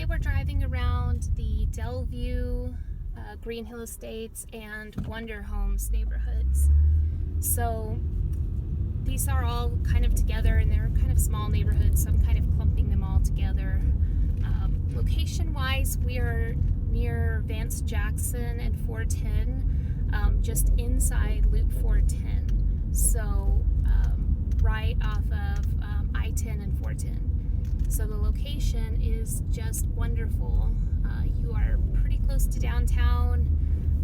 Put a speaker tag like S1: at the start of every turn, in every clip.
S1: today we're driving around the Dellview, Green Hill Estates, and Wonder Homes neighborhoods. So these are all kind of together, and they're kind of small neighborhoods, so I'm kind of clumping them all together. Location-wise, we are near Vance Jackson and 410, just inside Loop 410. So right off of I-10 and 410. So the location is just wonderful. You are pretty close to downtown,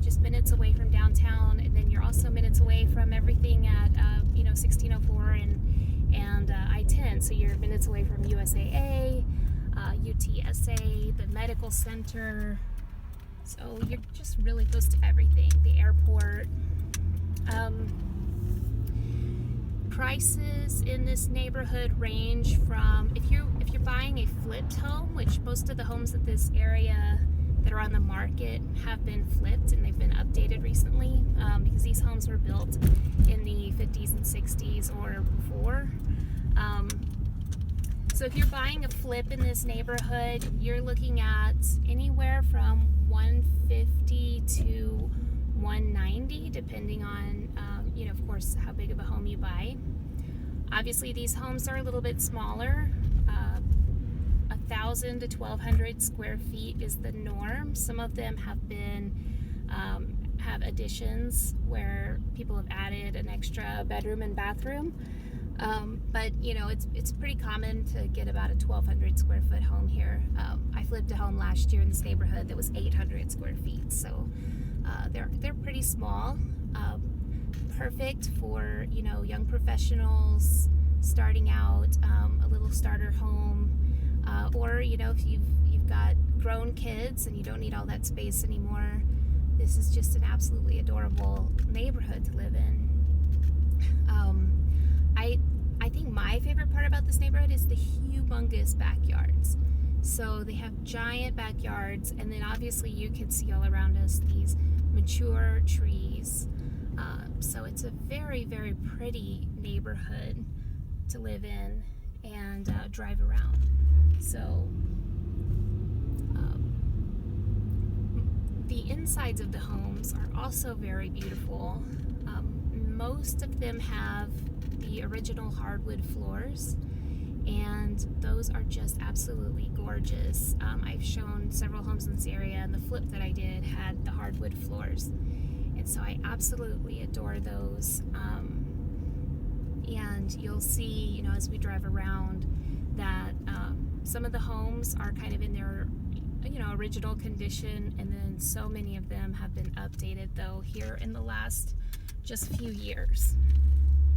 S1: just minutes away from downtown, and then you're also minutes away from everything at 1604 and I-10. So you're minutes away from USAA, UTSA, the medical center. So you're just really close to everything. The airport. Prices in this neighborhood range from, if you're buying a flipped home, which most of the homes at this area that are on the market have been flipped and they've been updated recently, because these homes were built in the 50s and 60s or before. So if you're buying a flip in this neighborhood, you're looking at anywhere from $150 to $190, depending on, of course, how big of a home you buy. Obviously, these homes are a little bit smaller. 1,000 to 1,200 square feet is the norm. Some of them have been have additions where people have added an extra bedroom and bathroom. But it's pretty common to get about a 1,200 square foot home here. I flipped a home last year in this neighborhood that was 800 square feet. So they're pretty small. Perfect for young professionals starting out, a little starter home, or if you've got grown kids and you don't need all that space anymore. This is just an absolutely adorable neighborhood to live in. I think my favorite part about this neighborhood is the humongous backyards. So they have giant backyards, and then obviously you can see all around us these mature trees. So it's a very, very pretty neighborhood to live in and drive around. So the insides of the homes are also very beautiful. Most of them have the original hardwood floors, and those are just absolutely gorgeous. I've shown several homes in this area, and the flip that I did had the hardwood floors, and so I absolutely adore those. And you'll see, as we drive around, that some of the homes are kind of in their original condition, and then so many of them have been updated though here in the last just few years.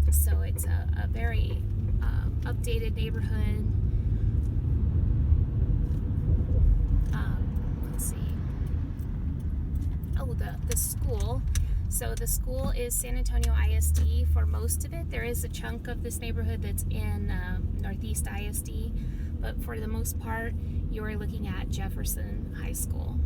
S1: So it's a very updated neighborhood. Let's see. Oh, the school. So the school is San Antonio ISD for most of it. There is a chunk of this neighborhood that's in Northeast ISD, but for the most part, you're looking at Jefferson High School.